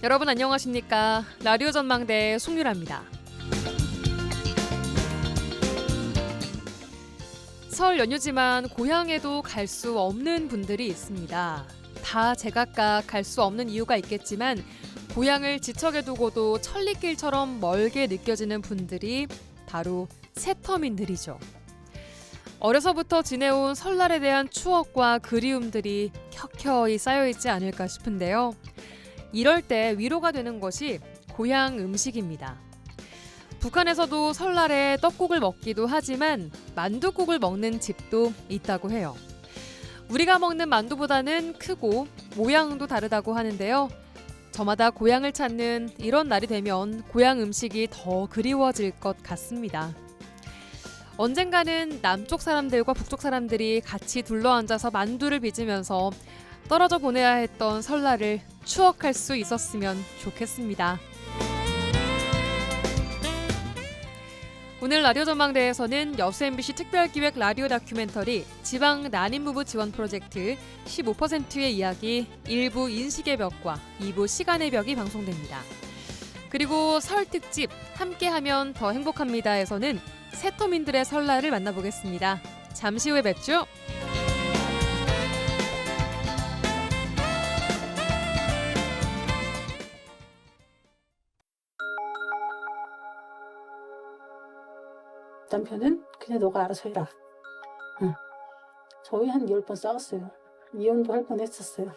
여러분 안녕하십니까? 라디오 전망대 송유라입니다. 설 연휴지만 고향에도 갈 수 없는 분들이 있습니다. 다 제각각 갈 수 없는 이유가 있겠지만 고향을 지척에 두고도 천리길처럼 멀게 느껴지는 분들이 바로 새터민들이죠. 어려서부터 지내온 설날에 대한 추억과 그리움들이 켜켜이 쌓여있지 않을까 싶은데요. 이럴 때 위로가 되는 것이 고향 음식입니다. 북한에서도 설날에 떡국을 먹기도 하지만 만둣국을 먹는 집도 있다고 해요. 우리가 먹는 만두보다는 크고 모양도 다르다고 하는데요. 저마다 고향을 찾는 이런 날이 되면 고향 음식이 더 그리워질 것 같습니다. 언젠가는 남쪽 사람들과 북쪽 사람들이 같이 둘러앉아서 만두를 빚으면서 떨어져 보내야 했던 설날을 추억할 수 있었으면 좋겠습니다. 오늘 라디오 전망대에서는 여수 MBC 특별기획 라디오 다큐멘터리 지방 난임부부 지원 프로젝트 15%의 이야기 1부 인식의 벽과 2부 시간의 벽이 방송됩니다. 그리고 설 특집 함께하면 더 행복합니다에서는 새터민들의 설날을 만나보겠습니다. 잠시 후에 뵙죠. 남편은 그냥 너가 알아서 해라. 응. 저희 한 10번 싸웠어요. 이혼도 할 뻔했었어요.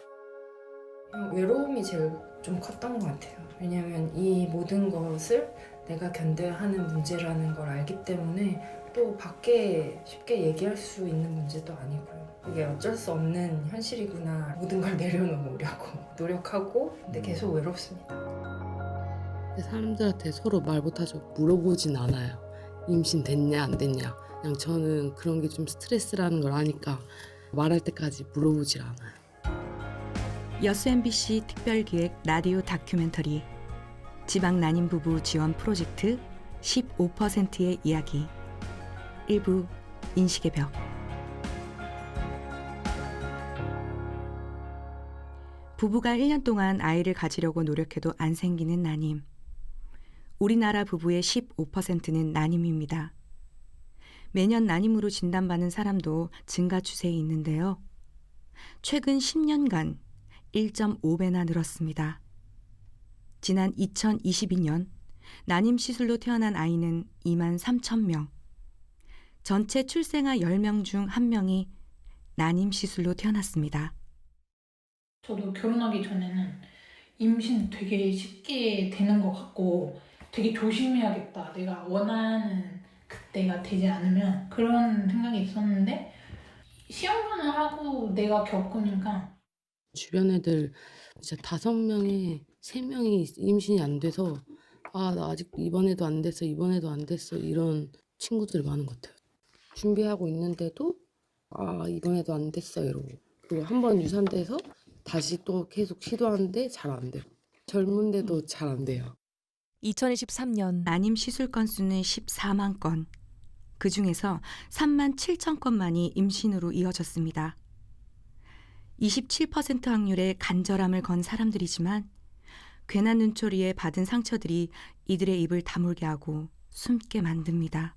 외로움이 제일 좀 컸던 것 같아요. 왜냐하면 이 모든 것을 내가 견뎌야 하는 문제라는 걸 알기 때문에 또 밖에 쉽게 얘기할 수 있는 문제도 아니고요. 이게 어쩔 수 없는 현실이구나. 모든 걸 내려놓으려고 노력하고 근데 계속 외롭습니다. 사람들한테 서로 말 못하죠. 물어보진 않아요. 임신 됐냐 안 됐냐. 그냥 저는 그런 게 좀 스트레스라는 걸 아니까 말할 때까지 물어보질 않아요. 여수 MBC 특별기획 라디오 다큐멘터리 지방 난임부부 지원 프로젝트 15%의 이야기 1부 인식의 벽. 부부가 1년 동안 아이를 가지려고 노력해도 안 생기는 난임. 우리나라 부부의 15%는 난임입니다. 매년 난임으로 진단받는 사람도 증가 추세에 있는데요. 최근 10년간 1.5배나 늘었습니다. 지난 2022년 난임 시술로 태어난 아이는 2만 3천 명. 전체 출생아 10명 중 1명이 난임 시술로 태어났습니다. 저도 결혼하기 전에는 임신 되게 쉽게 되는 것 같고 되게 조심해야겠다. 내가 원하는 그때가 되지 않으면 그런 생각이 있었는데 시험관을 하고 내가 겪으니까 주변 애들 진짜 5명에 3명이 임신이 안 돼서 나 아직 이번에도 안 됐어 이번에도 안 됐어 이런 친구들이 많은 것 같아요. 준비하고 있는데도 이번에도 안 됐어 이러고 그리고 한 번 유산돼서 다시 또 계속 시도하는데 잘 안 돼요. 젊은데도 잘 안 돼요. 2023년 난임 시술 건수는 14만 건. 그중에서 3만 7천 건만이 임신으로 이어졌습니다. 27% 확률의 간절함을 건 사람들이지만 괜한 눈초리에 받은 상처들이 이들의 입을 다물게 하고 숨게 만듭니다.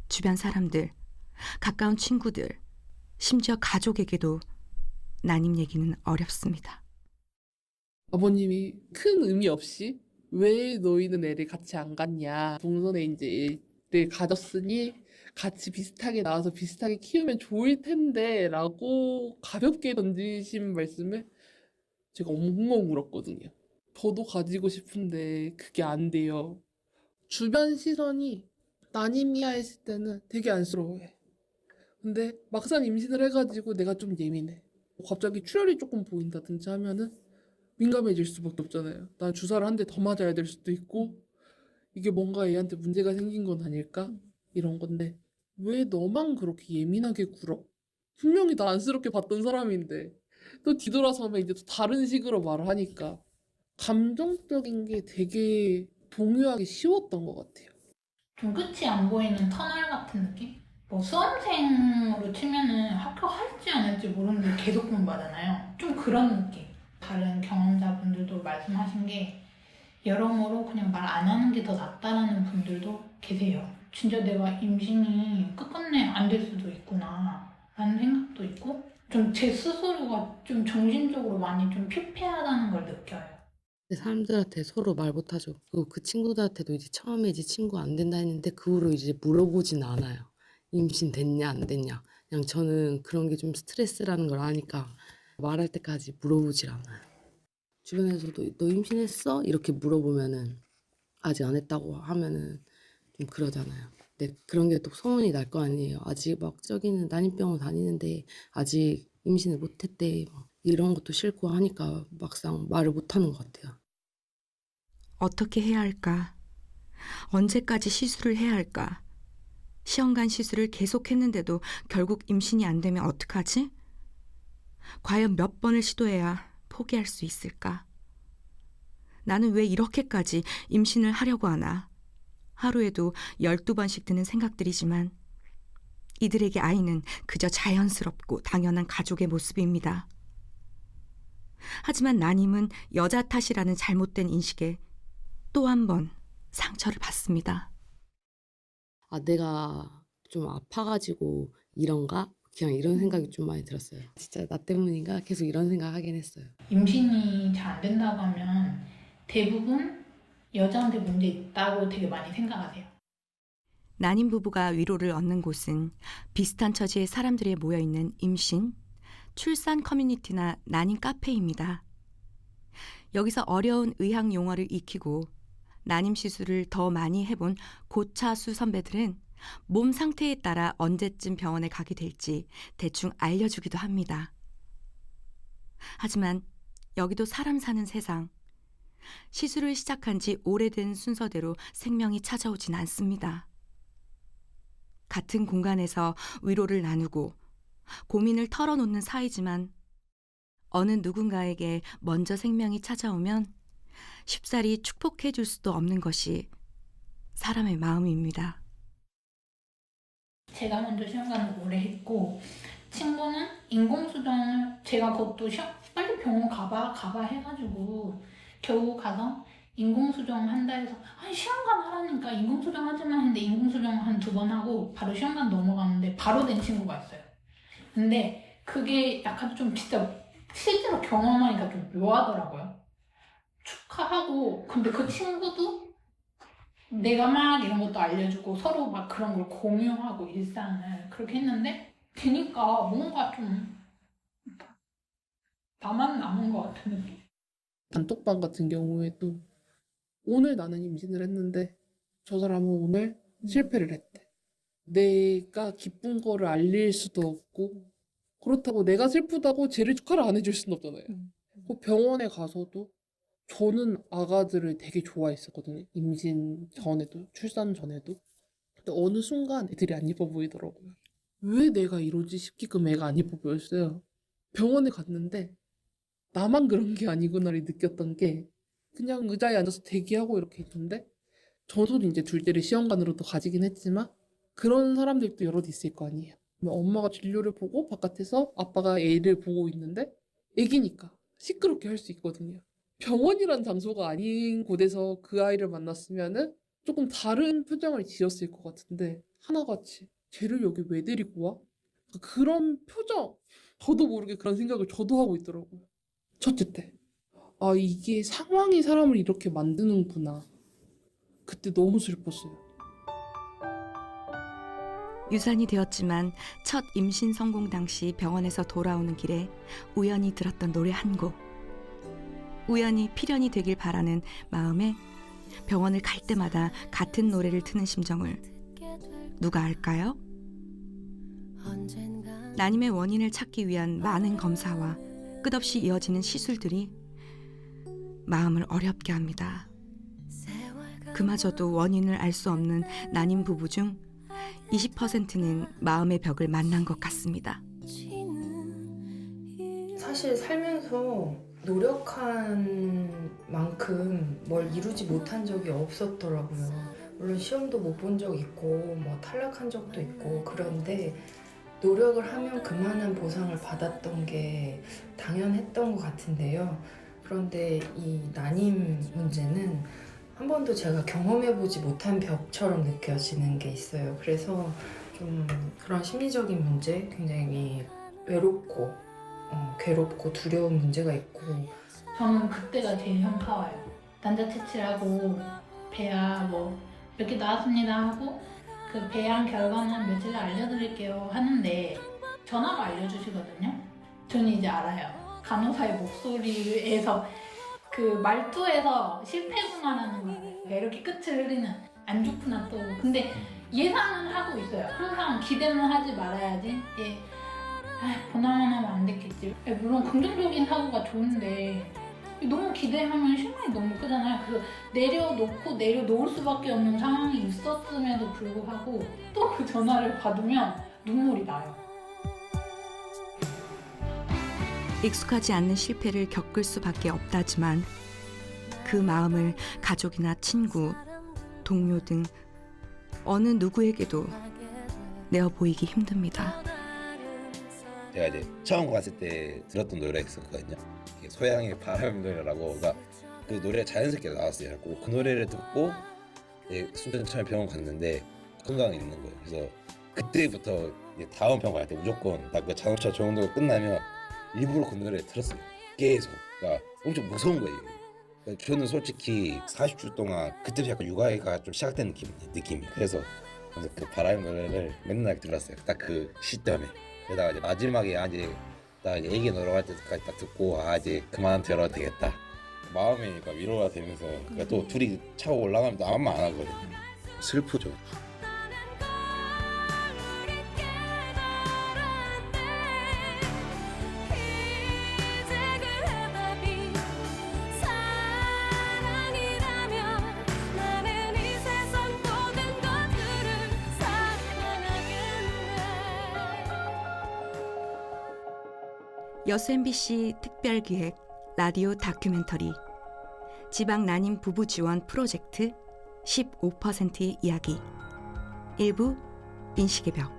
주변 사람들, 가까운 친구들, 심지어 가족에게도 난임 얘기는 어렵습니다. 아버님이 큰 의미 없이 왜 너희는 애를 같이 안 갖냐. 동선에 이제 애를 가졌으니 같이 비슷하게 나와서 비슷하게 키우면 좋을 텐데 라고 가볍게 던지신 말씀에 제가 엉엉 울었거든요. 저도 가지고 싶은데 그게 안 돼요. 주변 시선이 난임이야 했을 때는 되게 안쓰러워해. 근데 막상 임신을 해가지고 내가 좀 예민해. 갑자기 출혈이 조금 보인다든지 하면은 민감해질 수밖에 없잖아요. 난 주사를 한 대 더 맞아야 될 수도 있고 이게 뭔가 얘한테 문제가 생긴 건 아닐까? 이런 건데 왜 너만 그렇게 예민하게 굴어? 분명히 나 안쓰럽게 봤던 사람인데 또 뒤돌아서면 이제 또 다른 식으로 말을 하니까 감정적인 게 되게 동요하기 쉬웠던 것 같아요. 좀 끝이 안 보이는 터널 같은 느낌? 뭐 수험생으로 치면은 합격할지 안 할지 모르는데 계속 공부하잖아요. 좀 그런 느낌. 다른 경험자분들도 말씀하신 게 여러모로 그냥 말 안 하는 게 더 낫다라는 분들도 계세요. 진짜 내가 임신이 끝끝내 안 될 수도 있구나 라는 생각도 있고 좀 제 스스로가 좀 정신적으로 많이 좀 피폐하다는 걸 느껴요. 근데 사람들한테 서로 말 못하죠. 그리고 그 친구들한테도 이제 처음에 이제 친구 안 된다 했는데 그 후로 이제 물어보진 않아요. 임신 됐냐 안 됐냐. 그냥 저는 그런 게 좀 스트레스라는 걸 아니까 말할 때까지 물어보질 않아요. 주변에서도 너 임신했어? 이렇게 물어보면은 아직 안 했다고 하면은 좀 그러잖아요. 근데 그런 게 또 소문이 날 거 아니에요. 아직 막 저기는 난임병원 다니는데 아직 임신을 못했대. 막 이런 것도 싫고 하니까 막상 말을 못하는 것 같아요. 어떻게 해야 할까? 언제까지 시술을 해야 할까? 시험관 시술을 계속했는데도 결국 임신이 안 되면 어떡하지? 과연 몇 번을 시도해야 포기할 수 있을까? 나는 왜 이렇게까지 임신을 하려고 하나? 하루에도 12번씩 드는 생각들이지만 이들에게 아이는 그저 자연스럽고 당연한 가족의 모습입니다. 하지만 난임은 여자 탓이라는 잘못된 인식에 또 한 번 상처를 받습니다. 아, 내가 좀 아파가지고 이런가? 그냥 이런 생각이 좀 많이 들었어요. 진짜 나 때문인가? 계속 이런 생각 하긴 했어요. 임신이 잘 안 된다고 하면 대부분 여자한테 문제 있다고 되게 많이 생각하세요. 난임 부부가 위로를 얻는 곳은 비슷한 처지의 사람들이 모여있는 임신, 출산 커뮤니티나 난임 카페입니다. 여기서 어려운 의학 용어를 익히고 난임 시술을 더 많이 해본 고차수 선배들은 몸 상태에 따라 언제쯤 병원에 가게 될지 대충 알려주기도 합니다. 하지만 여기도 사람 사는 세상, 시술을 시작한 지 오래된 순서대로 생명이 찾아오진 않습니다. 같은 공간에서 위로를 나누고 고민을 털어놓는 사이지만 어느 누군가에게 먼저 생명이 찾아오면 쉽사리 축복해 줄 수도 없는 것이 사람의 마음입니다. 제가 먼저 시험관을 오래 했고 친구는 인공수정을 제가 그것도 빨리 병원 가봐 해가지고 겨우 가서 인공수정 한다 해서 시험관 하라니까 인공수정 하지만 했는데 인공수정 한 2번 하고 바로 시험관 넘어갔는데 바로 된 친구가 있어요. 근데 그게 약간 좀 진짜 실제로 경험하니까 좀 묘하더라고요. 축하하고 근데 그 친구도 내가 막 이런 것도 알려주고 서로 막 그런 걸 공유하고 일상을 그렇게 했는데 되니까 뭔가 좀 나만 남은 것 같은 느낌. 단톡방 같은 경우에도 오늘 나는 임신을 했는데 저 사람은 오늘 실패를 했대. 내가 기쁜 거를 알릴 수도 없고 그렇다고 내가 슬프다고 쟤를 축하를 안 해줄 수는 없잖아요. 그 병원에 가서도 저는 아가들을 되게 좋아했었거든요. 임신 전에도 출산 전에도. 근데 어느 순간 애들이 안 예뻐 보이더라고요. 왜 내가 이러지 싶게끔 애가 안 예뻐 보였어요. 병원에 갔는데 나만 그런 게 아니구나를 느꼈던 게 그냥 의자에 앉아서 대기하고 이렇게 있는데 저도 이제 둘째를 시험관으로도 가지긴 했지만 그런 사람들도 여럿 있을 거 아니에요. 엄마가 진료를 보고 바깥에서 아빠가 애를 보고 있는데 애기니까 시끄럽게 할 수 있거든요. 병원이란 장소가 아닌 곳에서 그 아이를 만났으면은 조금 다른 표정을 지었을 것 같은데 하나같이 쟤를 여기 왜 데리고 와? 그런 표정 저도 모르게 그런 생각을 저도 하고 있더라고요. 첫째 때 아 이게 상황이 사람을 이렇게 만드는구나. 그때 너무 슬펐어요. 유산이 되었지만 첫 임신 성공 당시 병원에서 돌아오는 길에 우연히 들었던 노래 한 곡. 우연히 필연이 되길 바라는 마음에 병원을 갈 때마다 같은 노래를 트는 심정을 누가 알까요? 난임의 원인을 찾기 위한 많은 검사와 끝없이 이어지는 시술들이 마음을 어렵게 합니다. 그마저도 원인을 알 수 없는 난임 부부 중 20%는 마음의 벽을 만난 것 같습니다. 사실 살면서 노력한 만큼 뭘 이루지 못한 적이 없었더라고요. 물론 시험도 못 본 적 있고 뭐 탈락한 적도 있고 그런데 노력을 하면 그만한 보상을 받았던 게 당연했던 것 같은데요. 그런데 이 난임 문제는 한 번도 제가 경험해보지 못한 벽처럼 느껴지는 게 있어요. 그래서 좀 그런 심리적인 문제, 굉장히 외롭고 괴롭고 두려운 문제가 있고. 저는 그때가 제일 현타와요. 난자 채취하고 배아 뭐 이렇게 나왔습니다 하고 그 배양 결과는 며칠 날 알려드릴게요 하는데 전화로 알려주시거든요. 저는 이제 알아요. 간호사의 목소리에서 그 말투에서 실패구나라는 걸 이렇게 끝을 흐리는 안 좋구나 또. 근데 예상은 하고 있어요. 항상 기대는 하지 말아야지. 예. 보나마나 하면 안 됐겠지. 물론 긍정적인 사고가 좋은데 너무 기대하면 실망이 너무 크잖아요. 그래서 내려놓을 수밖에 없는 상황이 있었음에도 불구하고 또 그 전화를 받으면 눈물이 나요. 익숙하지 않는 실패를 겪을 수밖에 없다지만 그 마음을 가족이나 친구, 동료 등 어느 누구에게도 내어 보이기 힘듭니다. 제가 이제 처음 갔을 때 들었던 노래가 있었거든요. 소양의 바람 노래라고. 그러니까 그 노래가 자연스럽게 나왔어요. 그 노래를 듣고 순천 처음에 병원 갔는데 건강이 있는 거예요. 그래서 그때부터 이제 다음 병원 갈 때 무조건 딱 그 자동차 정도가 끝나면 일부러 그 노래를 들었어요. 계속. 그러니까 엄청 무서운 거예요. 그러니까 저는 솔직히 40주 동안 그때부터 약간 육아가 좀 시작된 느낌이. 그래서 그 바람 노래를 맨날 들었어요. 딱 그 시점에. 그러다가 이제 마지막에 이제 나 이제 애기 놀러갈 때까지 딱 듣고 이제 그만 들어도 되겠다. 마음이 그러니까 위로가 되면서 그러니까 또 둘이 차고 올라가면 또 아무 말 안 하거든요. 슬프죠. 여수 MBC 특별기획 라디오 다큐멘터리 지방 난임 부부 지원 프로젝트 15%의 이야기. 일부 인식의 벽.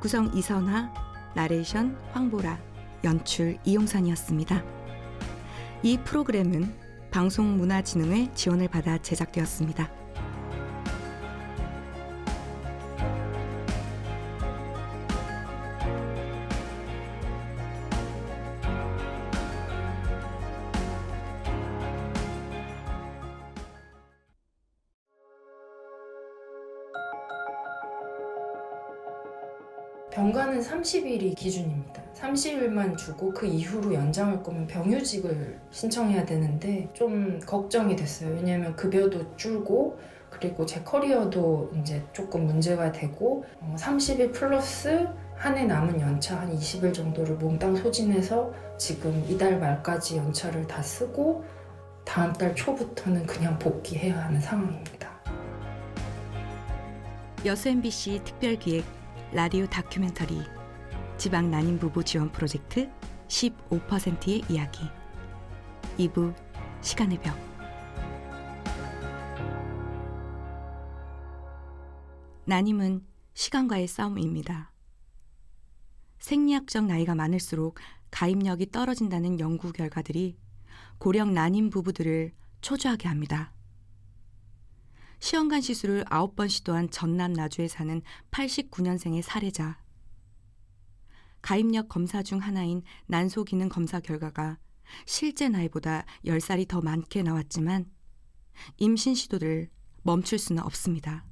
구성 이선화, 나레이션 황보라, 연출 이용선이었습니다. 이 프로그램은 방송문화진흥회 지원을 받아 제작되었습니다. 병가는 30일이 기준입니다. 30일만 주고 그 이후로 연장할 거면 병휴직을 신청해야 되는데 좀 걱정이 됐어요. 왜냐면 급여도 줄고 그리고 제 커리어도 이제 조금 문제가 되고 30일 플러스 한 해 남은 연차 한 20일 정도를 몽땅 소진해서 지금 이달 말까지 연차를 다 쓰고 다음 달 초부터는 그냥 복귀해야 하는 상황입니다. 여수 MBC 특별기획 라디오 다큐멘터리 지방 난임 부부 지원 프로젝트 15%의 이야기. 2부 시간의 벽. 난임은 시간과의 싸움입니다. 생리학적 나이가 많을수록 가입력이 떨어진다는 연구 결과들이 고령 난임 부부들을 초조하게 합니다. 시험관 시술을 9번 시도한 전남 나주에 사는 89년생의 사례자. 가입력 검사 중 하나인 난소기능 검사 결과가 실제 나이보다 10살이 더 많게 나왔지만 임신 시도를 멈출 수는 없습니다.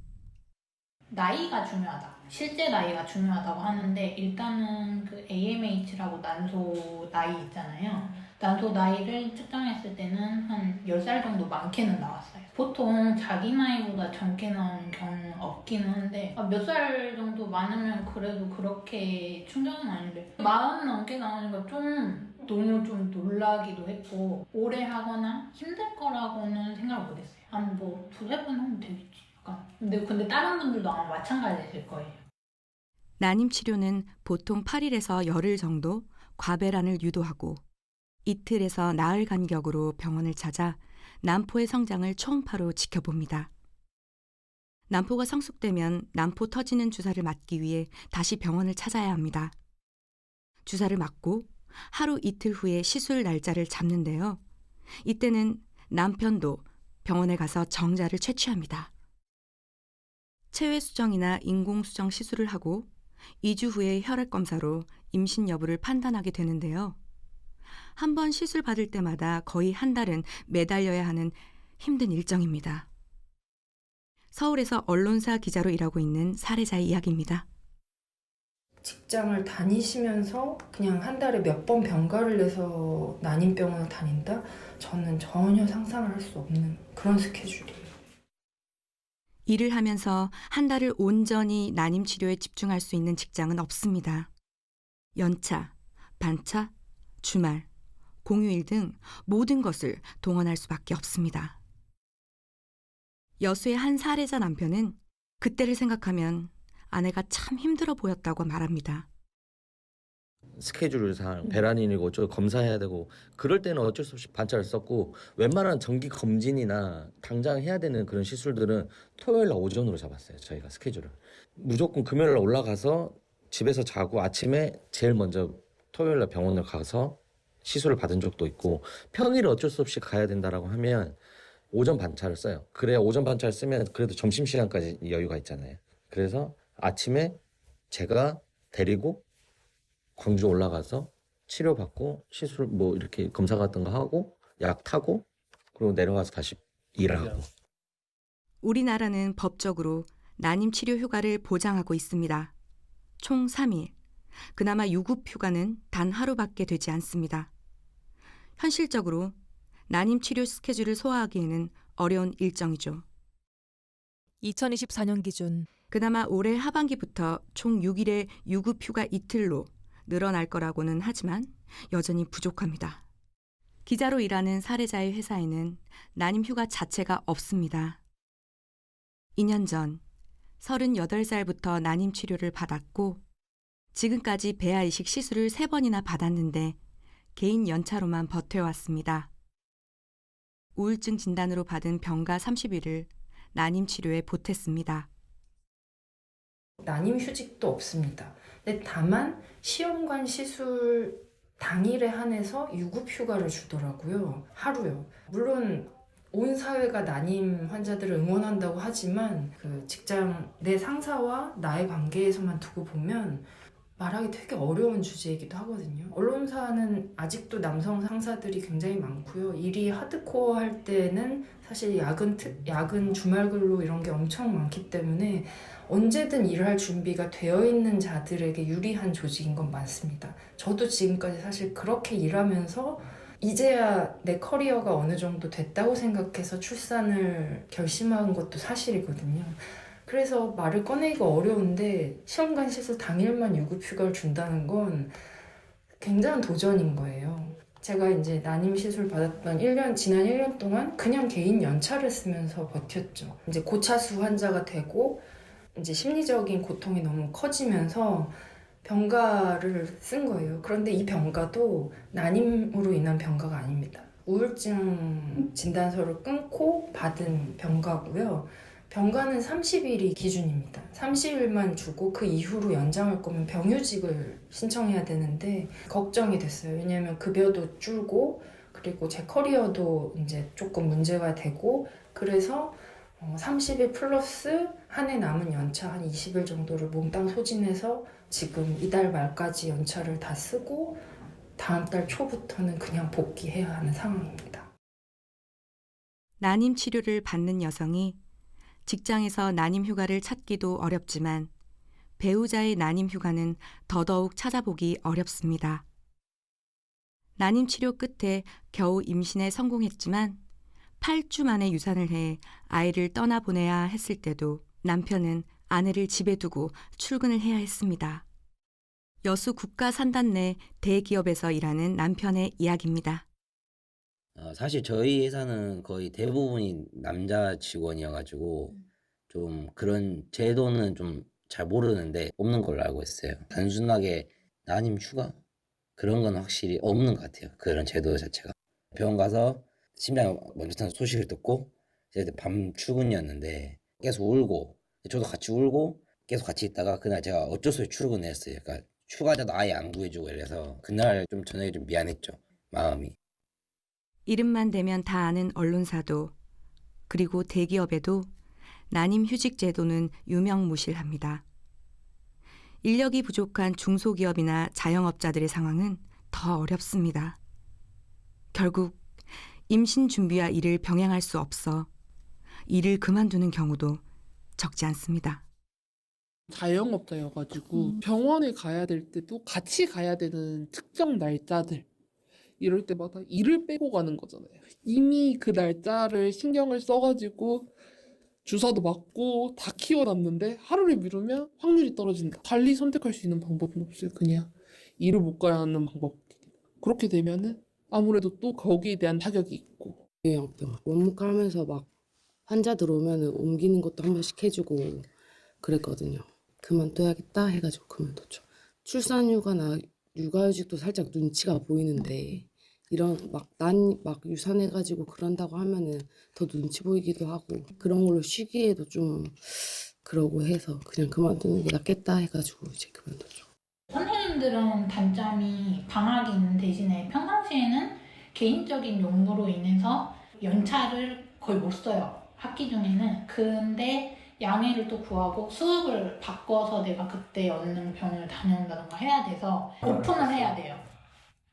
나이가 중요하다. 실제 나이가 중요하다고 하는데 일단은 그 AMH라고 난소 나이 있잖아요. 난소 나이를 측정했을 때는 한 10살 정도 많게는 나왔어요. 보통 자기 나이보다 젊게 나오는 경우는 없기는 한데 몇 살 정도 많으면 그래도 그렇게 충격은 아닌데 40 넘게 나오니까 좀 너무 좀 놀라기도 했고 오래 하거나 힘들 거라고는 생각을 못했어요. 한 뭐 2-3번 하면 되겠지. 근데 다른 분들도 아마 마찬가지실 거예요. 난임 치료는 보통 8일에서 열흘 정도 과배란을 유도하고 이틀에서 나흘 간격으로 병원을 찾아 난포의 성장을 초음파로 지켜봅니다. 난포가 성숙되면 난포 터지는 주사를 맞기 위해 다시 병원을 찾아야 합니다. 주사를 맞고 하루 이틀 후에 시술 날짜를 잡는데요. 이때는 남편도 병원에 가서 정자를 채취합니다. 체외 수정이나 인공 수정 시술을 하고 2주 후에 혈액 검사로 임신 여부를 판단하게 되는데요. 한 번 시술 받을 때마다 거의 한 달은 매달려야 하는 힘든 일정입니다. 서울에서 언론사 기자로 일하고 있는 사례자의 이야기입니다. 직장을 다니시면서 그냥 한 달에 몇 번 병가를 내서 난임병원을 다닌다? 저는 전혀 상상을 할 수 없는 그런 스케줄이에요. 일을 하면서 한 달을 온전히 난임 치료에 집중할 수 있는 직장은 없습니다. 연차, 반차, 주말, 공휴일 등 모든 것을 동원할 수밖에 없습니다. 여수의 한 사례자 남편은 그때를 생각하면 아내가 참 힘들어 보였다고 말합니다. 스케줄상 배란이고 어쩌고 검사해야 되고 그럴 때는 어쩔 수 없이 반차를 썼고 웬만한 정기 검진이나 당장 해야 되는 그런 시술들은 토요일 날 오전으로 잡았어요. 저희가 스케줄을. 무조건 금요일 날 올라가서 집에서 자고 아침에 제일 먼저 토요일 날 병원을 가서 시술을 받은 적도 있고 평일에 어쩔 수 없이 가야 된다라고 하면 오전 반차를 써요. 그래야 오전 반차를 쓰면 그래도 점심시간까지 여유가 있잖아요. 그래서 아침에 제가 데리고 광주 올라가서 치료받고 시술 뭐 이렇게 검사 같은 거 하고 약 타고 그리고 내려가서 다시 일하고. 우리나라는 법적으로 난임 치료 휴가를 보장하고 있습니다. 총 3일. 그나마 유급 휴가는 단 하루밖에 되지 않습니다. 현실적으로 난임 치료 스케줄을 소화하기에는 어려운 일정이죠. 2024년 기준 그나마 올해 하반기부터 총 6일의 유급 휴가 이틀로 늘어날 거라고는 하지만 여전히 부족합니다. 기자로 일하는 사례자의 회사에는 난임 휴가 자체가 없습니다. 2년 전 38살부터 난임 치료를 받았고 지금까지 배아 이식 시술을 3번이나 받았는데 개인 연차로만 버텨왔습니다. 우울증 진단으로 받은 병가 30일을 난임 치료에 보탰습니다. 난임 휴직도 없습니다. 근데 다만 시험관 시술 당일에 한해서 유급 휴가를 주더라고요. 하루요. 물론 온 사회가 난임 환자들을 응원한다고 하지만 그 직장 내 상사와 나의 관계에서만 두고 보면 말하기 되게 어려운 주제이기도 하거든요. 언론사는 아직도 남성 상사들이 굉장히 많고요. 일이 하드코어 할 때는 사실 야근 주말 근로 이런 게 엄청 많기 때문에 언제든 일할 준비가 되어 있는 자들에게 유리한 조직인 건 맞습니다. 저도 지금까지 사실 그렇게 일하면서 이제야 내 커리어가 어느 정도 됐다고 생각해서 출산을 결심한 것도 사실이거든요. 그래서 말을 꺼내기가 어려운데 시험관 시술 당일만 유급 휴가를 준다는 건 굉장한 도전인 거예요. 제가 이제 난임 시술 받았던 지난 1년 동안 그냥 개인 연차를 쓰면서 버텼죠. 이제 고차수 환자가 되고 이제 심리적인 고통이 너무 커지면서 병가를 쓴 거예요. 그런데 이 병가도 난임으로 인한 병가가 아닙니다. 우울증 진단서를 끊고 받은 병가고요. 병가는 30일이 기준입니다. 30일만 주고 그 이후로 연장할 거면 병휴직을 신청해야 되는데 걱정이 됐어요. 왜냐하면 급여도 줄고 그리고 제 커리어도 이제 조금 문제가 되고 그래서 30일 플러스 한 해 남은 연차 한 20일 정도를 몽땅 소진해서 지금 이달 말까지 연차를 다 쓰고 다음 달 초부터는 그냥 복귀해야 하는 상황입니다. 난임 치료를 받는 여성이 직장에서 난임 휴가를 찾기도 어렵지만 배우자의 난임 휴가는 더더욱 찾아보기 어렵습니다. 난임 치료 끝에 겨우 임신에 성공했지만 8주 만에 유산을 해 아이를 떠나보내야 했을 때도 남편은 아내를 집에 두고 출근을 해야 했습니다. 여수 국가산단 내 대기업에서 일하는 남편의 이야기입니다. 사실 저희 회사는 거의 대부분이 남자 직원이어가지고 좀 그런 제도는 좀 잘 모르는데 없는 걸로 알고 있어요. 단순하게 난임 휴가? 그런 건 확실히 없는 것 같아요. 그런 제도 자체가. 병원 가서 심장이 멈췄다는 소식을 듣고 이제 밤 출근이었는데 계속 울고 저도 같이 울고 계속 같이 있다가 그날 제가 어쩔 수 없이 출근을 했어요. 그러니까 휴가자도 아예 안 구해주고 이래서 그날 좀 저녁에 좀 미안했죠. 마음이. 이름만 대면 다 아는 언론사도 그리고 대기업에도 난임 휴직 제도는 유명무실합니다. 인력이 부족한 중소기업이나 자영업자들의 상황은 더 어렵습니다. 결국 임신 준비와 일을 병행할 수 없어 일을 그만두는 경우도 적지 않습니다. 자영업자여가지고 병원에 가야 될 때도 같이 가야 되는 특정 날짜들 이럴 때마다 일을 빼고 가는 거잖아요. 이미 그 날짜를 신경을 써가지고 주사도 맞고 다 키워놨는데 하루를 미루면 확률이 떨어진다. 달리 선택할 수 있는 방법은 없어요. 그냥 일을 못 가야 하는 방법. 그렇게 되면은 아무래도 또 거기에 대한 타격이 있고. 요양병 원무 까면서 막 환자 들어오면은 옮기는 것도 한 번씩 해주고 그랬거든요. 그만둬야겠다 해가지고 그만뒀죠. 출산휴가나 육아휴직도 살짝 눈치가 보이는데 이런 막 유산해가지고 그런다고 하면은 더 눈치 보이기도 하고 그런 걸로 쉬기에도 좀 그러고 해서 그냥 그만두는 게 낫겠다 해가지고 이제 그만뒀죠. 선생님들은 단점이 방학이 있는 대신에 평상시에는 개인적인 용무로 인해서 연차를 거의 못 써요. 학기 중에는. 근데 양해를 또 구하고 수업을 바꿔서 내가 그때 얻는 병원을 다녀온다던가 해야 돼서 오픈을 해야 돼요.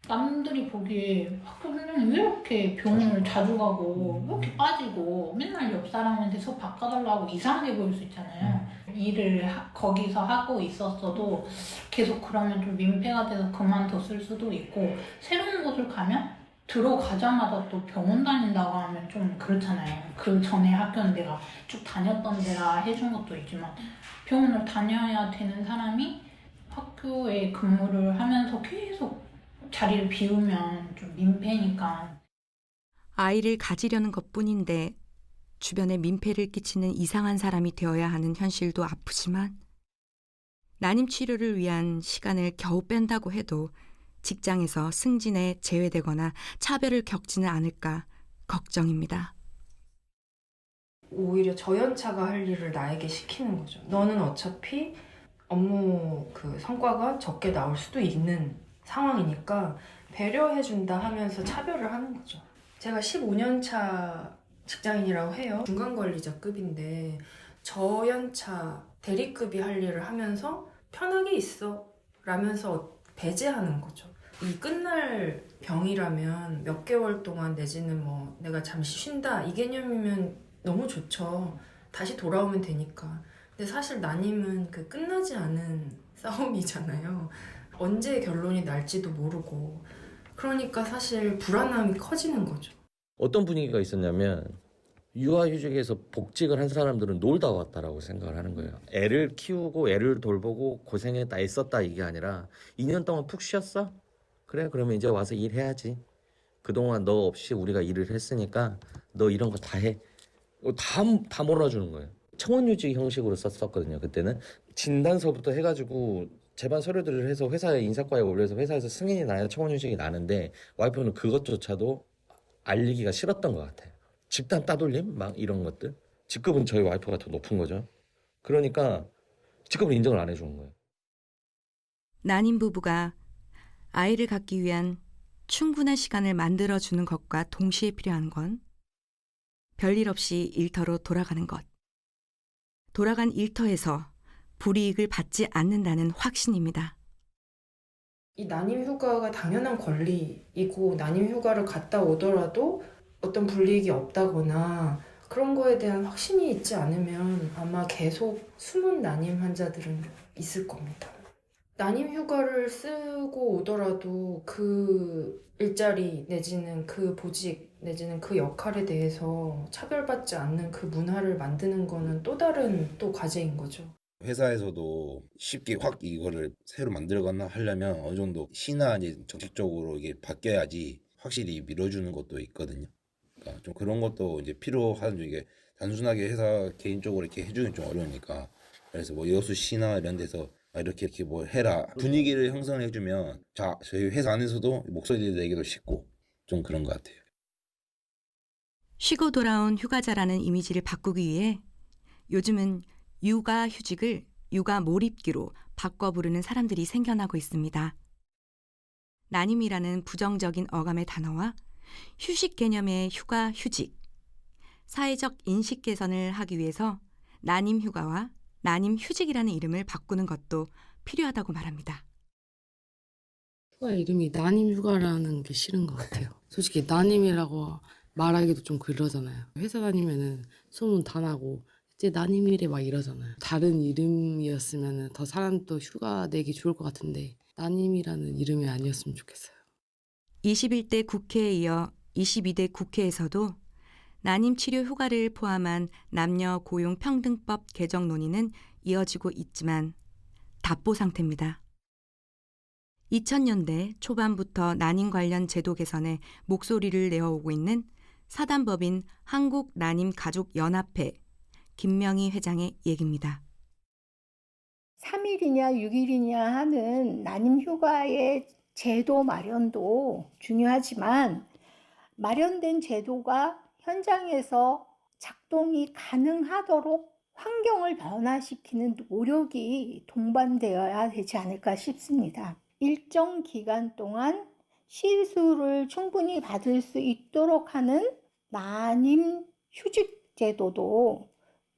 남들이 보기에 학교 선생님 왜 이렇게 병원을 자주 가고 왜 이렇게 빠지고 맨날 옆 사람한테 수업 바꿔달라고 이상하게 보일 수 있잖아요. 일을 거기서 하고 있었어도 계속 그러면 좀 민폐가 돼서 그만뒀을 수도 있고 새로운 곳을 가면 들어가자마자 또 병원 다닌다고 하면 좀 그렇잖아요. 그 전에 학교는 내가 쭉 다녔던 데라 해준 것도 있지만 병원을 다녀야 되는 사람이 학교에 근무를 하면서 계속 자리를 비우면 좀 민폐니까. 아이를 가지려는 것뿐인데 주변에 민폐를 끼치는 이상한 사람이 되어야 하는 현실도 아프지만 난임 치료를 위한 시간을 겨우 뺀다고 해도 직장에서 승진에 제외되거나 차별을 겪지는 않을까 걱정입니다. 오히려 저연차가 할 일을 나에게 시키는 거죠. 너는 어차피 업무 그 성과가 적게 나올 수도 있는 상황이니까 배려해준다 하면서 차별을 하는 거죠. 제가 15년차 직장인이라고 해요. 중간관리자급인데 저연차 대리급이 할 일을 하면서 편하게 있어 라면서 배제하는 거죠. 이 끝날 병이라면 몇 개월 동안 내지는 뭐 내가 잠시 쉰다 이 개념이면 너무 좋죠. 다시 돌아오면 되니까. 근데 사실 난임은 그 끝나지 않은 싸움이잖아요. 언제 결론이 날지도 모르고. 그러니까 사실 불안함이 커지는 거죠. 어떤 분위기가 있었냐면 육아휴직에서 복직을 한 사람들은 놀다 왔다라고 생각을 하는 거예요. 애를 키우고 애를 돌보고 고생했다 애썼다 이게 아니라 2년 동안 푹 쉬었어? 그래 그러면 이제 와서 일해야지. 그동안 너 없이 우리가 일을 했으니까 너 이런 거 다 해. 다 몰아주는 거예요. 청원휴직 형식으로 썼었거든요. 그때는 진단서부터 해가지고 제반 서류들을 해서 회사에 인사과에 올려서 회사에서 승인이 나야 청원휴직이 나는데 와이프는 그것조차도 알리기가 싫었던 것 같아요. 집단 따돌림 막 이런 것들. 직급은 저희 와이프가 더 높은 거죠. 그러니까 직급을 인정을 안 해주는 거예요. 난임 부부가 아이를 갖기 위한 충분한 시간을 만들어주는 것과 동시에 필요한 건 별일 없이 일터로 돌아가는 것. 돌아간 일터에서 불이익을 받지 않는다는 확신입니다. 이 난임 휴가가 당연한 권리이고 난임 휴가를 갔다 오더라도 어떤 불이익이 없다거나 그런 거에 대한 확신이 있지 않으면 아마 계속 숨은 난임 환자들은 있을 겁니다. 난임 휴가를 쓰고 오더라도 그 일자리 내지는 그 보직 내지는 그 역할에 대해서 차별받지 않는 그 문화를 만드는 거는 또 다른 또 과제인 거죠. 회사에서도 쉽게 확 이거를 새로 만들거나 하려면 어느 정도 시나 이제 정책적으로 이게 바뀌어야지 확실히 밀어주는 것도 있거든요. 그러니까 좀 그런 것도 이제 필요한 중 이게 단순하게 회사 개인적으로 이렇게 해주는 좀 어려우니까 그래서 뭐 여수 시나 이런 데서 이렇게 뭐 해라 분위기를 형성해주면 자 저희 회사 안에서도 목소리를 내기도 쉽고 좀 그런 것 같아요. 쉬고 돌아온 휴가자라는 이미지를 바꾸기 위해 요즘은 육아휴직을 육아 몰입기로 바꿔 부르는 사람들이 생겨나고 있습니다. 난임이라는 부정적인 어감의 단어와 휴식 개념의 휴가, 휴직, 사회적 인식 개선을 하기 위해서 난임 휴가와 난임 휴직이라는 이름을 바꾸는 것도 필요하다고 말합니다. 휴가 이름이 난임 휴가라는 게 싫은 것 같아요. 솔직히 난임이라고 말하기도 좀 그러잖아요. 회사 다니면은 소문 다 나고 이제 난임이래 막 이러잖아요. 다른 이름이었으면 더 사람도 휴가 내기 좋을 것 같은데 난임이라는 이름이 아니었으면 좋겠어요. 21대 국회에 이어 22대 국회에서도 난임 치료 휴가를 포함한 남녀 고용 평등법 개정 논의는 이어지고 있지만 답보 상태입니다. 2000년대 초반부터 난임 관련 제도 개선에 목소리를 내어오고 있는 사단법인 한국난임가족연합회 김명희 회장의 얘기입니다. 3일이냐 6일이냐 하는 난임 휴가의 제도 마련도 중요하지만 마련된 제도가 현장에서 작동이 가능하도록 환경을 변화시키는 노력이 동반되어야 되지 않을까 싶습니다. 일정 기간 동안 시술을 충분히 받을 수 있도록 하는 난임 휴직 제도도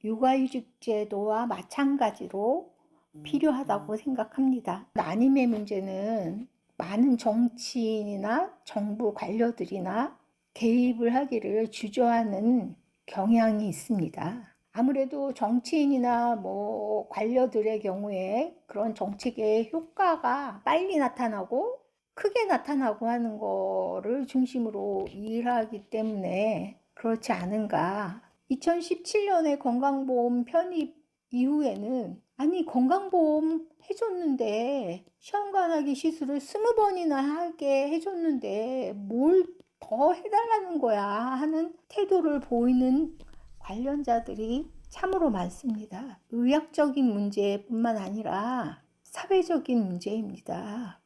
육아휴직 제도와 마찬가지로 필요하다고 생각합니다. 난임의 문제는 많은 정치인이나 정부 관료들이나 개입을 하기를 주저하는 경향이 있습니다. 아무래도 정치인이나 관료들의 경우에 그런 정책의 효과가 빨리 나타나고 크게 나타나고 하는 거를 중심으로 일하기 때문에 그렇지 않은가. 2017년에 건강보험 편입 이후에는 건강보험 해줬는데 시험관하기 시술을 20번이나 하게 해줬는데 뭘 더 해달라는 거야 하는 태도를 보이는 관련자들이 참으로 많습니다. 의학적인 문제뿐만 아니라 사회적인 문제입니다.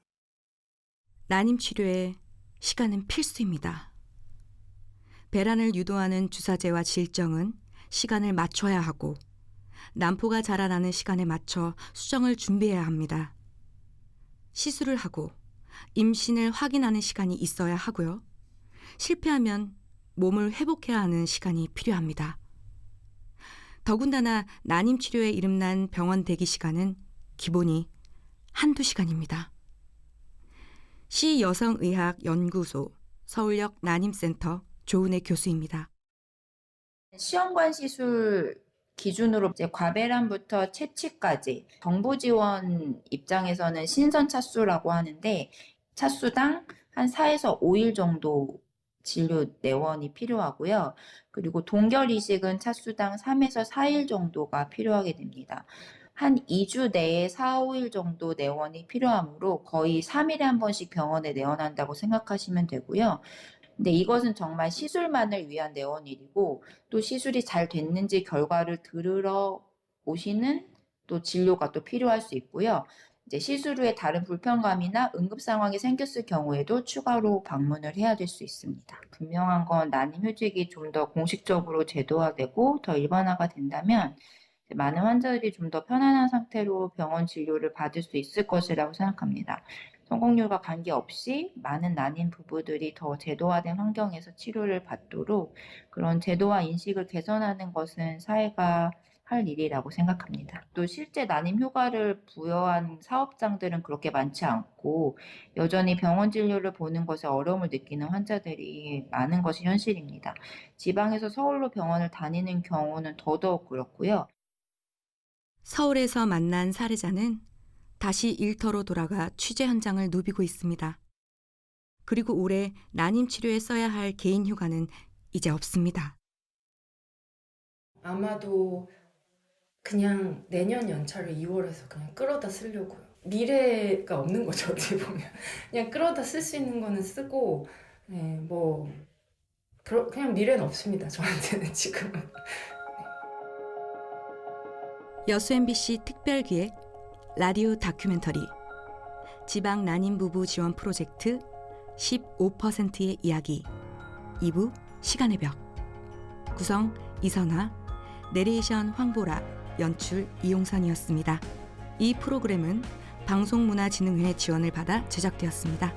난임 치료에 시간은 필수입니다. 배란을 유도하는 주사제와 질정은 시간을 맞춰야 하고 난포가 자라나는 시간에 맞춰 수정을 준비해야 합니다. 시술을 하고 임신을 확인하는 시간이 있어야 하고요. 실패하면 몸을 회복해야 하는 시간이 필요합니다. 더군다나 난임 치료에 이름난 병원 대기 시간은 기본이 한두 시간입니다. 시여성의학연구소 서울역 난임센터 조은혜 교수입니다. 시험관 시술 기준으로 이제 과배란부터 채취까지 정부 지원 입장에서는 신선 차수라고 하는데 차수당 한 4에서 5일 정도 진료 내원이 필요하고요. 그리고 동결 이식은 차수당 3에서 4일 정도가 필요하게 됩니다. 한 2주 내에 4, 5일 정도 내원이 필요하므로 거의 3일에 한 번씩 병원에 내원한다고 생각하시면 되고요. 근데 이것은 정말 시술만을 위한 내원일이고 또 시술이 잘 됐는지 결과를 들으러 오시는 또 진료가 또 필요할 수 있고요. 이제 시술 후에 다른 불편감이나 응급 상황이 생겼을 경우에도 추가로 방문을 해야 될 수 있습니다. 분명한 건 난임 휴직이 좀 더 공식적으로 제도화되고 더 일반화가 된다면 많은 환자들이 좀 더 편안한 상태로 병원 진료를 받을 수 있을 것이라고 생각합니다. 성공률과 관계없이 많은 난임 부부들이 더 제도화된 환경에서 치료를 받도록 그런 제도화 인식을 개선하는 것은 사회가 할 일이라고 생각합니다. 또 실제 난임 휴가를 부여한 사업장들은 그렇게 많지 않고 여전히 병원 진료를 보는 것에 어려움을 느끼는 환자들이 많은 것이 현실입니다. 지방에서 서울로 병원을 다니는 경우는 더더욱 그렇고요. 서울에서 만난 사례자는 다시 일터로 돌아가 취재 현장을 누비고 있습니다. 그리고 올해 난임 치료에 써야 할 개인 휴가는 이제 없습니다. 아마도 그냥 내년 연차를 2월에서 그냥 끌어다 쓰려고요. 미래가 없는 거죠, 어떻게 보면. 그냥 끌어다 쓸 수 있는 거는 쓰고, 그냥 미래는 없습니다, 저한테는 지금은. 여수 MBC 특별기획 라디오 다큐멘터리 지방 난임 부부 지원 프로젝트 15%의 이야기 2부 시간의 벽 구성 이선화 내레이션 황보라 연출 이용선이었습니다. 이 프로그램은 방송문화진흥회 지원을 받아 제작되었습니다.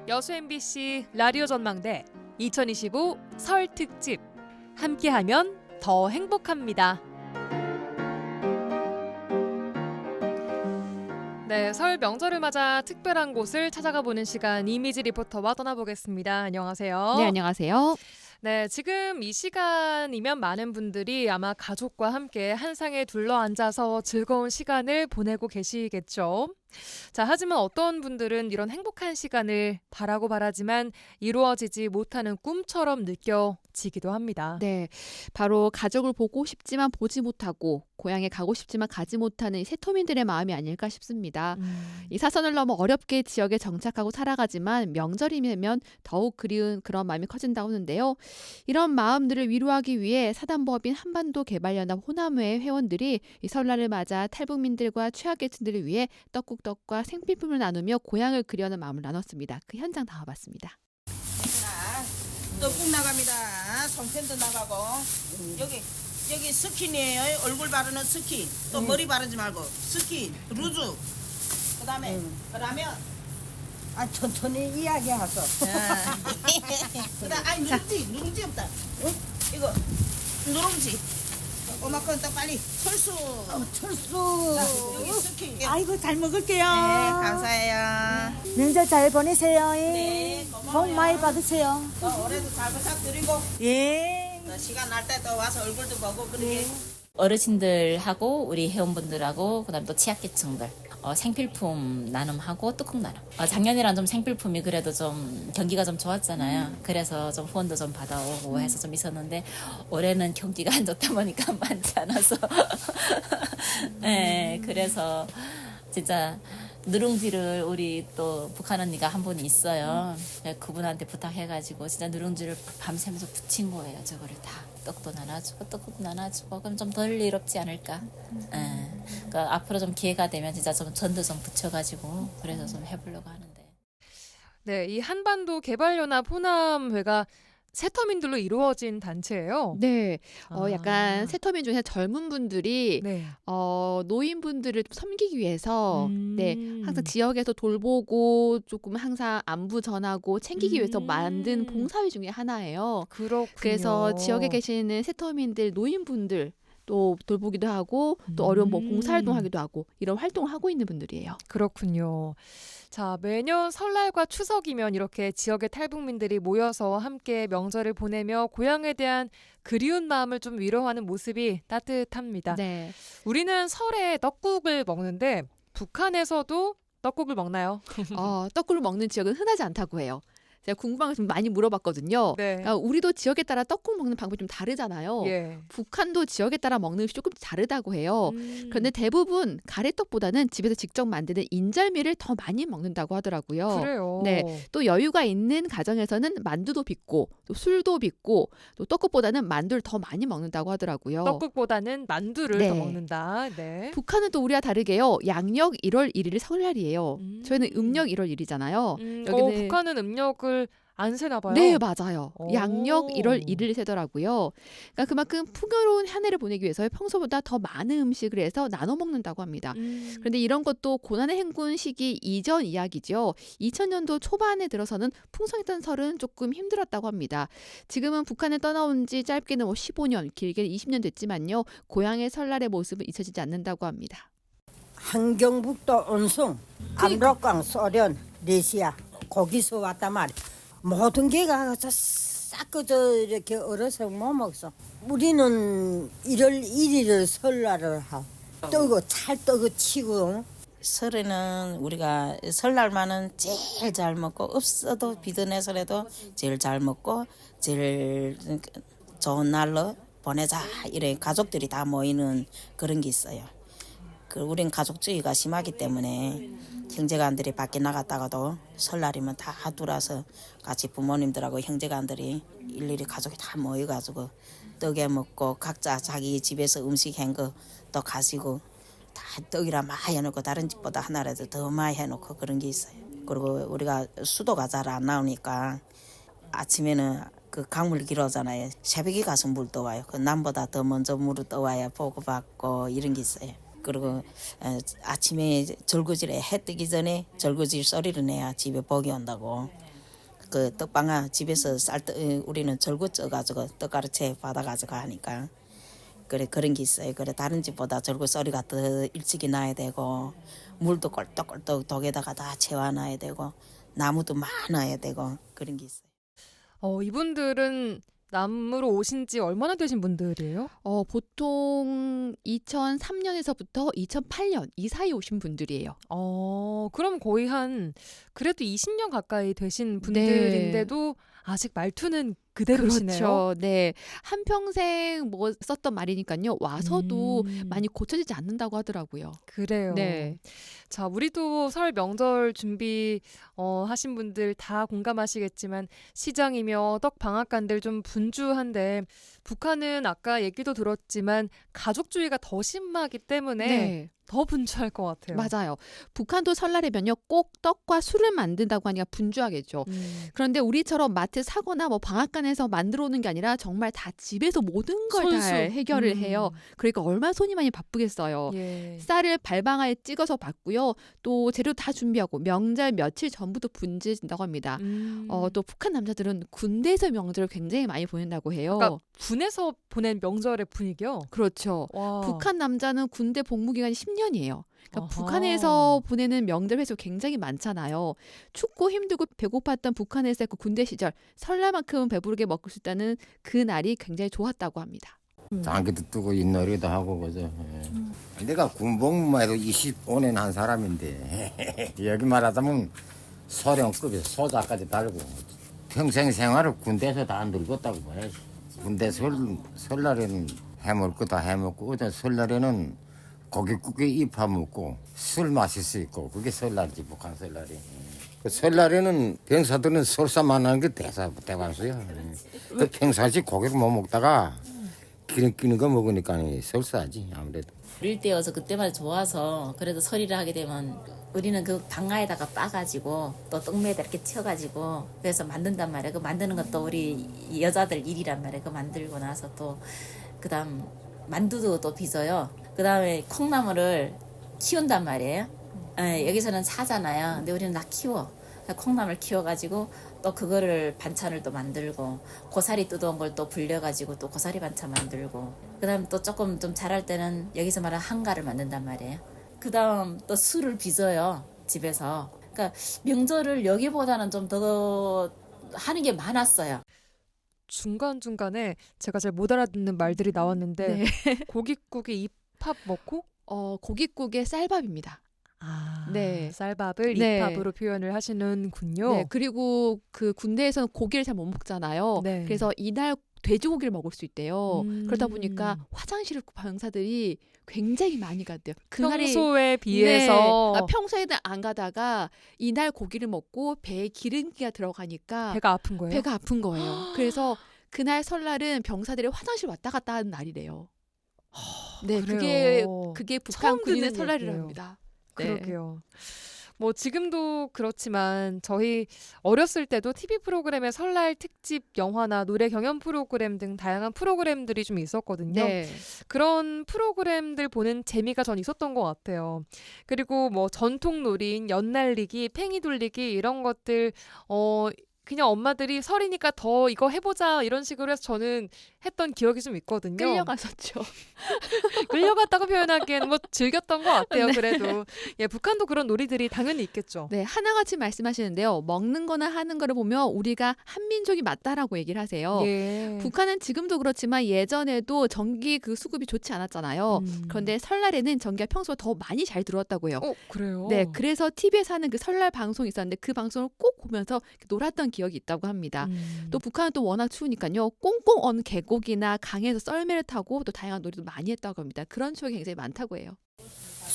여수 MBC 라디오 전망대 2025 설 특집 함께하면 더 행복합니다. 네, 설 명절을 맞아 특별한 곳을 찾아가 보는 시간 이미지 리포터와 떠나보겠습니다. 안녕하세요. 네, 안녕하세요. 네, 지금 이 시간이면 많은 분들이 아마 가족과 함께 한 상에 둘러앉아서 즐거운 시간을 보내고 계시겠죠. 자, 하지만 어떤 분들은 이런 행복한 시간을 바라지만 이루어지지 못하는 꿈처럼 느껴지기도 합니다. 네, 바로 가족을 보고 싶지만 보지 못하고 고향에 가고 싶지만 가지 못하는 이 세토민들의 마음이 아닐까 싶습니다. 이 사선을 넘어 어렵게 지역에 정착하고 살아가지만 명절이면 더욱 그리운 그런 마음이 커진다고 하는데요. 이런 마음들을 위로하기 위해 사단법인 한반도 개발연합 호남회 회원들이 이 설날을 맞아 탈북민들과 취약계층들을 위해 떡국떡과 생필품을 나누며 고향을 그리려는 마음을 나눴습니다. 그 현장 담아봤습니다. 떡국 나갑니다. 송편도 나가고 여기 스킨이에요. 얼굴 바르는 스킨. 또 머리 바르지 말고 스킨, 루즈. 그다음에 그러면 천천히 이야기하소. 그다음 누룽지 없다. 응? 이거 누룽지. 엄마 건 또 빨리 철수. 철수. 여기 스킨. 아이고 잘 먹을게요. 네, 감사해요. 명절 잘 보내세요. 네, 고마워요. 복 많이 받으세요. 올해도 잘 부탁드리고. 예. 시간 날 때 또 와서 얼굴도 보고 그러게. 어르신들하고 우리 회원분들하고 그다음 또 취약계층들 생필품 나눔하고 떡국 나눔. 작년이랑 좀 생필품이 그래도 좀 경기가 좀 좋았잖아요. 그래서 좀 후원도 좀 받아오고 해서 좀 있었는데 올해는 경기가 안 좋다 보니까 많지 않아서 네, 그래서 진짜 누룽지를 우리 또 북한 언니가 한 분이 있어요. 그분한테 부탁해가지고 진짜 누룽지를 밤새면서 부친 거예요. 저거를 다 떡도 나눠주고 떡국도 나눠주고 그럼 좀 덜 이롭지 않을까. 그러니까 앞으로 좀 기회가 되면 진짜 좀 전도 좀 붙여가지고 그래서 좀 해보려고 하는데. 네, 이 한반도 개발연합 호남회가 세터민들로 이루어진 단체예요. 네, 약간 세터민 중에 젊은 분들이 네. 노인분들을 좀 섬기기 위해서 네, 항상 지역에서 돌보고 조금 항상 안부 전하고 챙기기 위해서 만든 봉사회 중에 하나예요. 그렇군요. 그래서 지역에 계시는 세터민들, 노인분들 또 돌보기도 하고 또 어려운 뭐 봉사활동하기도 하고 이런 활동을 하고 있는 분들이에요. 그렇군요. 자, 매년 설날과 추석이면 이렇게 지역의 탈북민들이 모여서 함께 명절을 보내며 고향에 대한 그리운 마음을 좀 위로하는 모습이 따뜻합니다. 네. 우리는 설에 떡국을 먹는데 북한에서도 떡국을 먹나요? 떡국을 먹는 지역은 흔하지 않다고 해요. 제가 궁금한 거 좀 많이 물어봤거든요. 네. 그러니까 우리도 지역에 따라 떡국 먹는 방법이 좀 다르잖아요. 예. 북한도 지역에 따라 먹는 것이 조금 다르다고 해요. 그런데 대부분 가래떡보다는 집에서 직접 만드는 인절미를 더 많이 먹는다고 하더라고요. 그래요. 네, 또 여유가 있는 가정에서는 만두도 빚고 또 술도 빚고 또 떡국보다는 만두를 더 많이 먹는다고 하더라고요. 떡국보다는 만두를 네. 더 먹는다. 네. 북한은 또 우리와 다르게요. 양력 1월 1일이 설날이에요. 저희는 음력 1월 1일이잖아요. 북한은 음력을 안 세나 봐요. 네, 맞아요. 오. 양력 1월 1일 세더라고요. 그러니까 그만큼 풍요로운 한 해를 보내기 위해서 평소보다 더 많은 음식을 해서 나눠 먹는다고 합니다. 그런데 이런 것도 고난의 행군 시기 이전 이야기죠. 2000년도 초반에 들어서는 풍성했던 설은 조금 힘들었다고 합니다. 지금은 북한에 떠나온 지 짧게는 15년, 길게는 20년 됐지만요. 고향의 설날의 모습은 잊혀지지 않는다고 합니다. 한경북도 온숭, 압록강, 소련, 레시아 거기서 왔단 말이야. 모든 게가 싹 그저 이렇게 얼어서 못 먹어. 우리는 1월 1일을 설날을 하고 뜨고 찰떡을 치고. 설에는 우리가 설날만은 제일 잘 먹고 없어도 비드네설에도 제일 잘 먹고 제일 좋은 날로 보내자 이래 가족들이 다 모이는 그런 게 있어요. 우린 가족주의가 심하기 때문에 형제간들이 밖에 나갔다가도 설날이면 다 돌아서 같이 부모님들하고 형제간들이 일일이 가족이 다 모여가지고 떡에 먹고 각자 자기 집에서 음식 한 거 또 가지고 다 떡이라 많이 해놓고 다른 집보다 하나라도 더 많이 해놓고 그런 게 있어요. 그리고 우리가 수도가 잘 안 나오니까 아침에는 그 강물 길어잖아요. 새벽에 가서 물 떠와요. 그 남보다 더 먼저 물을 떠와야 보고받고 이런 게 있어요. 그리고 아침에 절구질에 해 뜨기 전에 절구질 소리를 내야 집에 복이 온다고. 그 떡방아 집에서 우리는 절구 쪄가지고 떡가루채 받아가지고 하니까 그래 그런 게 있어요. 그래 다른 집보다 절구 소리가 더 일찍이 나야 되고 물도 꼴떡꼴떡 독에다가 다 채워놔야 되고 나무도 많아야 되고 그런 게 있어요. 이분들은 남으로 오신 지 얼마나 되신 분들이에요? 보통 2003년에서부터 2008년 이 사이에 오신 분들이에요. 그럼 거의 그래도 20년 가까이 되신 분들인데도 아직 말투는 그대로시네요. 그렇죠. 네. 한평생 뭐 썼던 말이니까요. 와서도 많이 고쳐지지 않는다고 하더라고요. 그래요. 네. 자, 우리도 설 명절 준비 하신 분들 다 공감하시겠지만 시장이며 떡 방앗간들 좀 분주한데 북한은 아까 얘기도 들었지만 가족주의가 더 심하기 때문에 네. 더 분주할 것 같아요. 맞아요. 북한도 설날에면요 꼭 떡과 술을 만든다고 하니까 분주하겠죠. 그런데 우리처럼 마트 사거나 뭐 방앗간에서 만들어 오는 게 아니라 정말 다 집에서 모든 걸 다 손수. 해결을 해요. 그러니까 얼마나 손이 많이 바쁘겠어요. 예. 쌀을 발방아에 찍어서 받고요. 또 재료 다 준비하고 명절 며칠 전부터 분주해진다고 합니다. 또 북한 남자들은 군대에서 명절을 굉장히 많이 보낸다고 해요. 그러니까 군에서 보낸 명절의 분위기요? 그렇죠. 와. 북한 남자는 군대 복무 기간이 10년이에요. 그러니까 아하. 북한에서 보내는 명절 횟수 굉장히 많잖아요. 춥고 힘들고 배고팠던 북한에서의 그 군대 시절 설날만큼은 배부르게 먹을 수 있다는 그 날이 굉장히 좋았다고 합니다. 장기도 뜨고 윷놀이도 하고 그죠. 내가 군복무만 해도 25년 한 사람인데 여기 말하자면 소령급에 소자까지 달고 평생 생활을 군대에서 다 늙었다고 봐야지. 군대 설날에는 해먹을 거 다 해먹고 어떤 설날에는 고깃국에 입화 먹고 술 마실 수 있고 그게 설날이지 북한 설날이. 그 설날에는 병사들은 설사만 하는 게 대관수야. 그 평상시 고기를 못 먹다가 기름 끼는 거 먹으니까 설사하지 아무래도. 어릴 때여서 그때만 좋아서 그래도 설이라 하게 되면 우리는 그 방아에다가 빠가지고 또 떡매에다 이렇게 쳐가지고 그래서 만든단 말이야. 그 만드는 것도 우리 여자들 일이란 말이야. 그 만들고 나서 또 그다음 만두도 또 빚어요. 그다음에 콩나물을 키운단 말이에요. 여기서는 사잖아요. 근데 우리는 다 키워. 콩나물 키워가지고 또 그거를 반찬을 또 만들고 고사리 뜯어온 걸 또 불려가지고 또 고사리 반찬 만들고 그다음 또 조금 좀 잘할 때는 여기서 말하는 한가를 만든단 말이에요. 그다음 또 술을 빚어요 집에서. 그러니까 명절을 여기보다는 좀 더 하는 게 많았어요. 중간중간에 제가 잘 못 알아듣는 말들이 나왔는데 네. 고깃국에 입밥 먹고? 고깃국에 쌀밥입니다. 네. 쌀밥을 네. 입밥으로 표현을 하시는군요. 네, 그리고 그 군대에서는 고기를 잘 못 먹잖아요. 네. 그래서 이날 돼지고기를 먹을 수 있대요. 그러다 보니까 화장실을 병사들이 굉장히 많이 갔대요. 평소에 비해서. 그러니까 평소에는 안 가다가 이날 고기를 먹고 배에 기름기가 들어가니까 배가 아픈 거예요? 배가 아픈 거예요. 그래서 그날 설날은 병사들이 화장실 왔다 갔다 하는 날이래요. 네, 그래요. 그게 북한 처음 군인의 듣는 설날이라고 얘기예요. 합니다. 그러게요. 뭐 지금도 그렇지만 저희 어렸을 때도 TV 프로그램에 설날 특집 영화나 노래 경연 프로그램 등 다양한 프로그램들이 좀 있었거든요. 네. 그런 프로그램들 보는 재미가 전 있었던 것 같아요. 그리고 뭐 전통놀이인 연날리기, 팽이 돌리기 이런 것들 그냥 엄마들이 설이니까 더 이거 해보자 이런 식으로 해서 저는 했던 기억이 좀 있거든요. 끌려갔었죠. 끌려갔다고 표현하기에는 뭐 즐겼던 것 같아요. 네. 그래도 예, 북한도 그런 놀이들이 당연히 있겠죠. 네, 하나같이 말씀하시는데요. 먹는 거나 하는 거를 보면 우리가 한민족이 맞다라고 얘기를 하세요. 예. 북한은 지금도 그렇지만 예전에도 전기 그 수급이 좋지 않았잖아요. 그런데 설날에는 전기가 평소에 더 많이 잘 들어왔다고 해요. 그래요? 네, 그래서 TV에서 하는 그 설날 방송이 있었는데 그 방송을 꼭 보면서 놀았던 기억이 있다고 합니다. 또 북한은 또 워낙 추우니까요. 꽁꽁 언 계곡이나 강에서 썰매를 타고 또 다양한 놀이도 많이 했다고 합니다. 그런 추억이 굉장히 많다고 해요.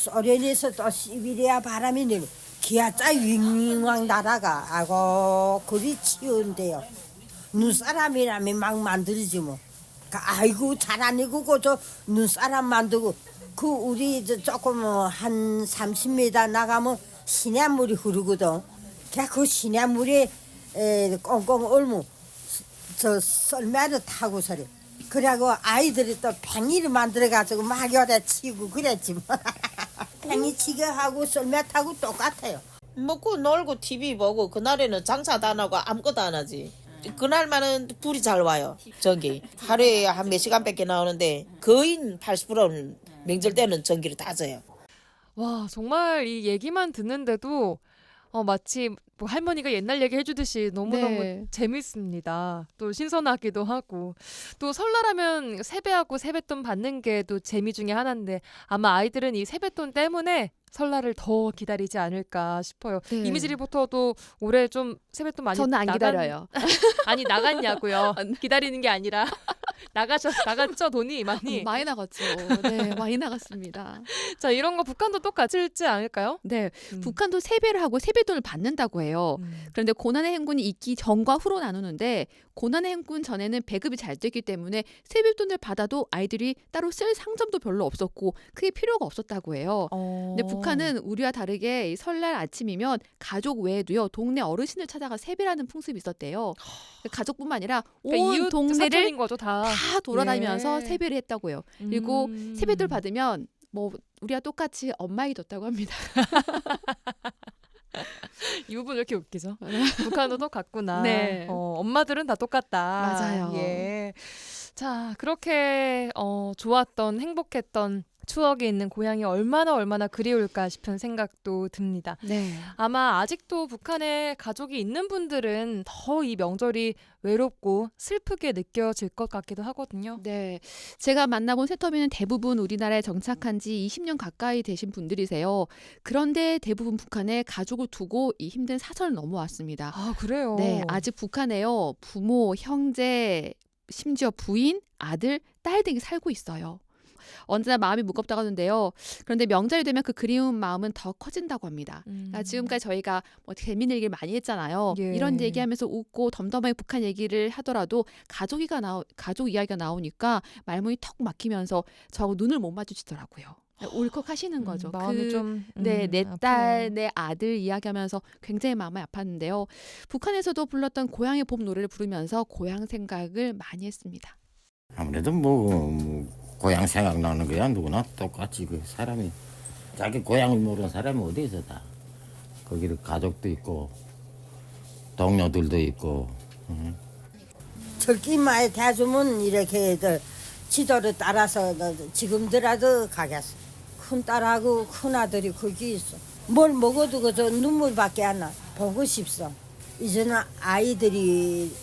소련에서 또 시베리아 바람이 내고 기아짜 윙윙왕 날아가. 아고 그리 치운데요. 눈사람이라면 막 만들지 뭐. 아이고 잘하니고 그저 눈사람 만들고 그 우리 조금 한 30m 나가면 시냇물이 흐르거든. 그 시냇물에 꽁꽁 얼무 저 썰매를 타고 서래. 그래고 아이들이 또 팽이를 만들어가지고 막 요래 치고 그랬지 뭐. 팽이 치게 하고 썰매 타고 똑같아요. 먹고 놀고 TV 보고 그날에는 장사도 안 하고 아무것도 안 하지. 그날만은 불이 잘 와요. 전기 하루에 한 몇 시간밖에 나오는데 거의 80%는 명절 때는 전기를 다 줘요. 와, 정말 이 얘기만 듣는데도 마치 뭐 할머니가 옛날 얘기 해주듯이 너무너무 네. 재밌습니다. 또 신선하기도 하고. 또 설날하면 세배하고 세뱃돈 받는 게 또 재미 중에 하나인데 아마 아이들은 이 세뱃돈 때문에 설날을 더 기다리지 않을까 싶어요. 네. 이미지 리포터도 올해 좀 세뱃돈 많이 저는 안 기다려요. 아니 나갔냐고요. 기다리는 게 아니라 나갔죠 돈이 많이. 많이 나갔죠. 네, 많이 나갔습니다. 자, 이런 거 북한도 똑같을지 않을까요? 네, 북한도 세배를 하고 세뱃돈을 받는다고 해요. 그런데 고난의 행군이 있기 전과 후로 나누는데 고난의 행군 전에는 배급이 잘 됐기 때문에 세뱃돈을 받아도 아이들이 따로 쓸 상점도 별로 없었고 크게 필요가 없었다고 해요. 근데 북한은 우리와 다르게 이 설날 아침이면 가족 외에도요 동네 어르신을 찾아가 세배라는 풍습이 있었대요. 가족뿐만 아니라 온 그러니까 이웃 동네를 사촌인 거죠, 다 돌아다니면서 예. 세배를 했다고 해요. 그리고 세뱃돈을 받으면 뭐 우리와 똑같이 엄마에게 줬다고 합니다. 이 부분 왜 이렇게 웃기죠? 북한도 똑같구나. 네. 엄마들은 다 똑같다. 맞아요. 예. 자, 그렇게 좋았던 행복했던 추억이 있는 고향이 얼마나 그리울까 싶은 생각도 듭니다. 네. 아마 아직도 북한에 가족이 있는 분들은 더 이 명절이 외롭고 슬프게 느껴질 것 같기도 하거든요. 네. 제가 만나본 세터민은 대부분 우리나라에 정착한 지 20년 가까이 되신 분들이세요. 그런데 대부분 북한에 가족을 두고 이 힘든 사선을 넘어왔습니다. 아, 그래요? 네. 아직 북한에요. 부모, 형제, 심지어 부인, 아들, 딸 등이 살고 있어요. 언제나 마음이 무겁다고 하는데요. 그런데 명절이 되면 그 그리운 마음은 더 커진다고 합니다. 그러니까 지금까지 저희가 뭐 재미있는 얘기를 많이 했잖아요. 예. 이런 얘기하면서 웃고 덤덤하게 북한 얘기를 하더라도 가족 이야기가 나오니까 말문이 턱 막히면서 저하고 눈을 못 마주치더라고요. 울컥하시는 거죠. 마음이 좀 내 아프네요. 딸, 내 아들 이야기하면서 굉장히 마음이 아팠는데요. 북한에서도 불렀던 고향의 봄 노래를 부르면서 고향 생각을 많이 했습니다. 아무래도 뭐 고향 생각나는 거야. 누구나 똑같이 그 사람이 자기 고향을 모르는 사람이 어디 있어 다. 거기를 가족도 있고 동료들도 있고. 절기마에 대주면 이렇게 지도를 따라서 지금더라도 가겠어. 큰딸하고 큰아들이 거기 있어. 뭘 먹어도 그저 눈물밖에 안 나. 보고 싶어. 이제는 아이들이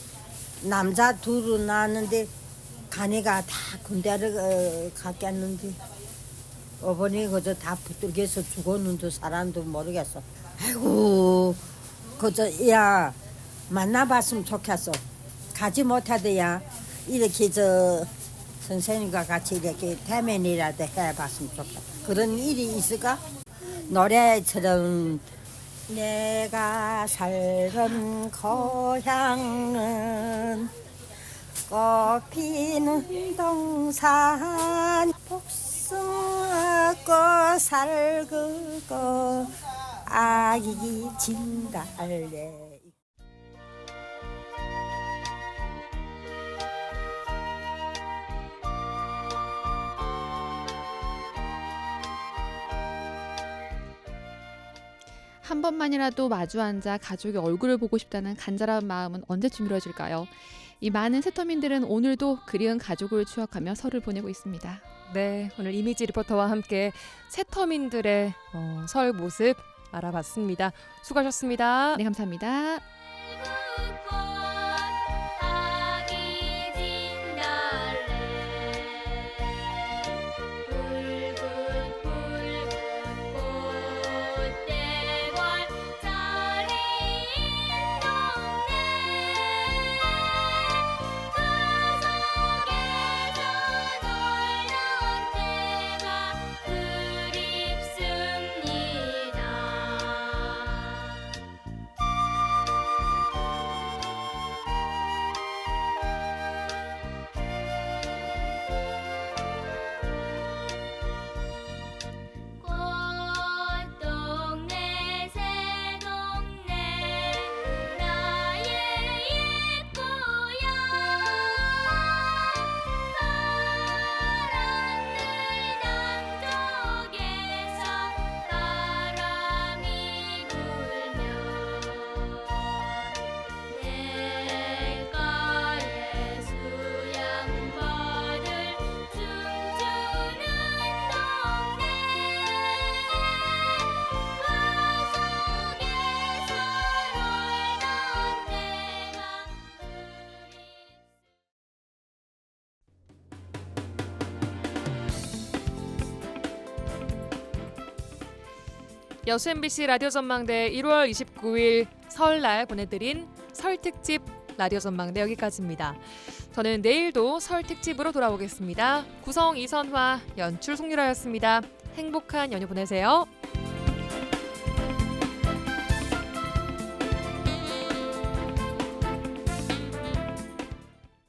남자 둘은 낳았는데 가네가 다 군대를 갔겠는데 어머니 그저 다 붙들겨서 죽었는데 살았는데 모르겠어. 아이고 그저 야 만나봤으면 좋겠어. 가지 못하대야 이렇게 선생님과 같이 이렇게 대면이라도 해봤으면 좋겠어. 그런 일이 있을까? 노래처럼 내가 살던 고향은 꽃피는 동산 복숭아꽃 살그고 아기 진달래. 한 번만이라도 마주 앉아 가족의 얼굴을 보고 싶다는 간절한 마음은 언제쯤 이루어질까요? 이 많은 세터민들은 오늘도 그리운 가족을 추억하며 설을 보내고 있습니다. 네, 오늘 이미지 리포터와 함께 세터민들의 설 모습 알아봤습니다. 수고하셨습니다. 네, 감사합니다. 그립습니다. 여수 MBC 라디오 전망대 1월 29일 설날 보내드린 설 특집 라디오 전망대 여기까지입니다. 저는 내일도 설 특집으로 돌아오겠습니다. 구성 이선화, 연출 송유라였습니다. 행복한 연휴 보내세요.